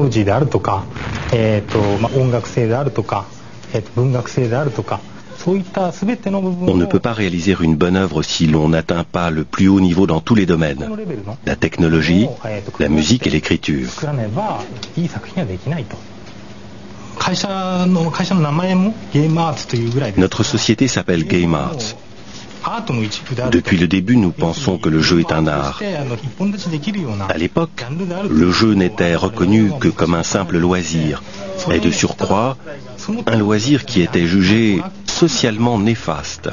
ロジーであるとか、音楽性であるとか、文学性であるとか。On ne peut pas réaliser une bonne œuvre si l'on n'atteint pas le plus haut niveau dans tous les domaines, la technologie, la musique et l'écriture. Notre société s'appelle Game Arts. Depuis le début, nous pensons que le jeu est un art. À l'époque, le jeu n'était reconnu que comme un simple loisir, et de surcroît, un loisir qui était jugé socialement néfaste.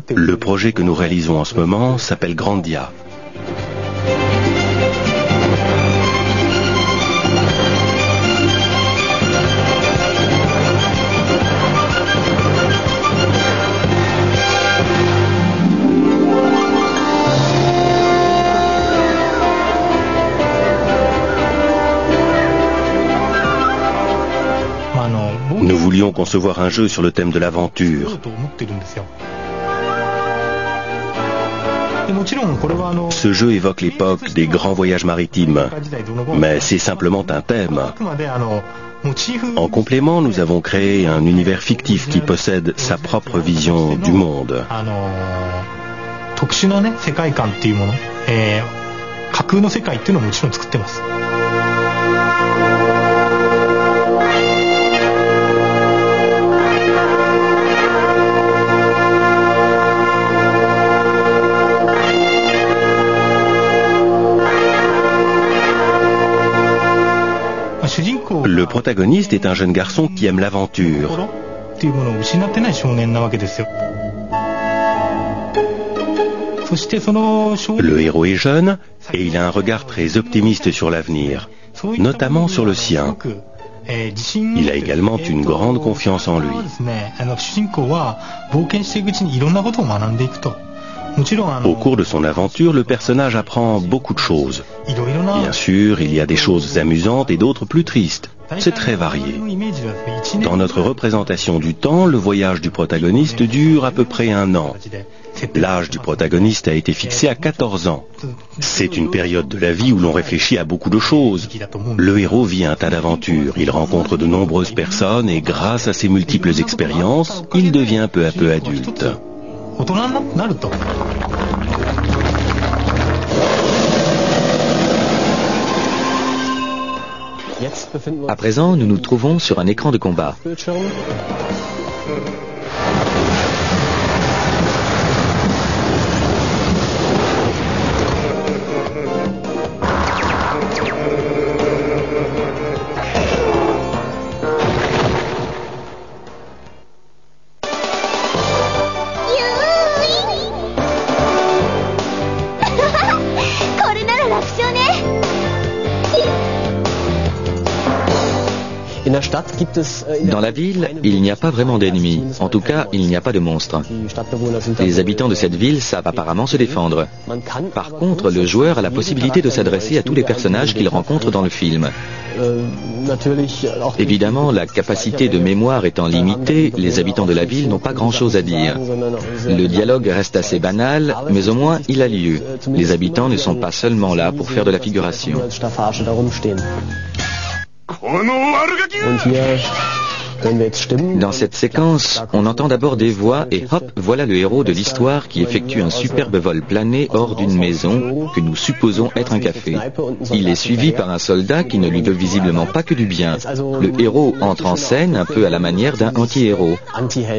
Le projet que nous réalisons en ce moment s'appelle Grandia. Nous voulions concevoir un jeu sur le thème de l'aventure. Ce jeu évoque l'époque des grands voyages maritimes, mais c'est simplement un thème. En complément, nous avons créé un univers fictif qui possède sa propre vision du monde. Le protagoniste est un jeune garçon qui aime l'aventure. Le héros est jeune et il a un regard très optimiste sur l'avenir, notamment sur le sien. Il a également une grande confiance en lui. Au cours de son aventure, le personnage apprend beaucoup de choses. Bien sûr, il y a des choses amusantes et d'autres plus tristes. C'est très varié. Dans notre représentation du temps, le voyage du protagoniste dure à peu près 1 an. L'âge du protagoniste a été fixé à 14 ans. C'est une période de la vie où l'on réfléchit à beaucoup de choses. Le héros vit un tas d'aventures, il rencontre de nombreuses personnes et grâce à ses multiples expériences, il devient peu à peu adulte. À présent, nous nous trouvons sur un écran de combat. Dans la ville, il n'y a pas vraiment d'ennemis. En tout cas, il n'y a pas de monstres. Les habitants de cette ville savent apparemment se défendre. Par contre, le joueur a la possibilité de s'adresser à tous les personnages qu'il rencontre dans le film. Évidemment, la capacité de mémoire étant limitée, les habitants de la ville n'ont pas grand-chose à dire. Le dialogue reste assez banal, mais au moins il a lieu. Les habitants ne sont pas seulement là pour faire de la figuration. Dans cette séquence, on entend d'abord des voix et hop, voilà le héros de l'histoire qui effectue un superbe vol plané hors d'une maison que nous supposons être un café. Il est suivi par un soldat qui ne lui veut visiblement pas que du bien. Le héros entre en scène un peu à la manière d'un anti-héros.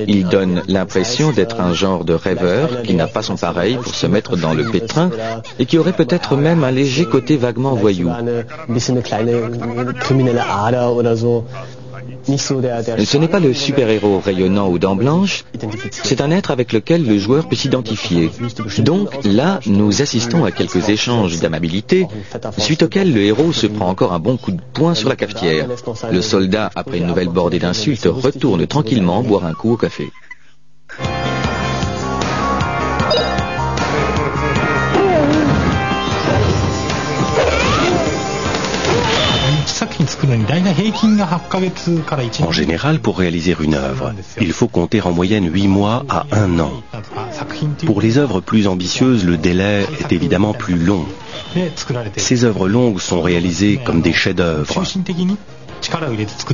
Il donne l'impression d'être un genre de rêveur qui n'a pas son pareil pour se mettre dans le pétrin et qui aurait peut-être même un léger côté vaguement voyou. Ce n'est pas le super-héros rayonnant aux dents blanches, c'est un être avec lequel le joueur peut s'identifier. Donc là, nous assistons à quelques échanges d'amabilité, suite auxquels le héros se prend encore un bon coup de poing sur la cafetière. Le soldat, après une nouvelle bordée d'insultes, retourne tranquillement boire un coup au café. En général, pour réaliser une œuvre, il faut compter en moyenne 8 mois à 1 an. Pour les œuvres plus ambitieuses, le délai est évidemment plus long. Ces œuvres longues sont réalisées comme des chefs-d'œuvre.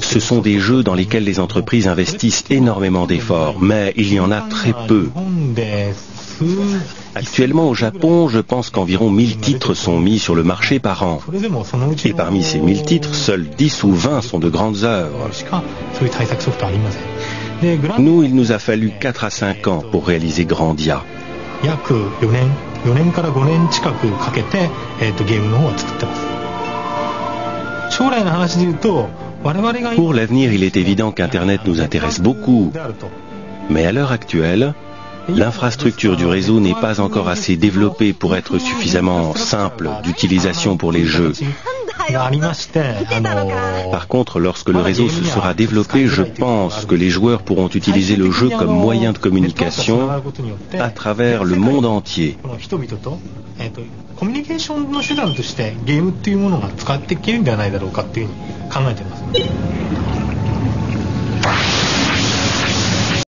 Ce sont des jeux dans lesquels les entreprises investissent énormément d'efforts, mais il y en a très peu. Actuellement au Japon, je pense qu'environ 1000 titres sont mis sur le marché par an. Et parmi ces 1000 titres, seuls 10 ou 20 sont de grandes œuvres. Nous, il nous a fallu 4 à 5 ans pour réaliser Grandia. Pour l'avenir, il est évident qu'Internet nous intéresse beaucoup. Mais à l'heure actuelle, l'infrastructure du réseau n'est pas encore assez développée pour être suffisamment simple d'utilisation pour les jeux. Par contre, lorsque le réseau se sera développé, je pense que les joueurs pourront utiliser le jeu comme moyen de communication à travers le monde entier.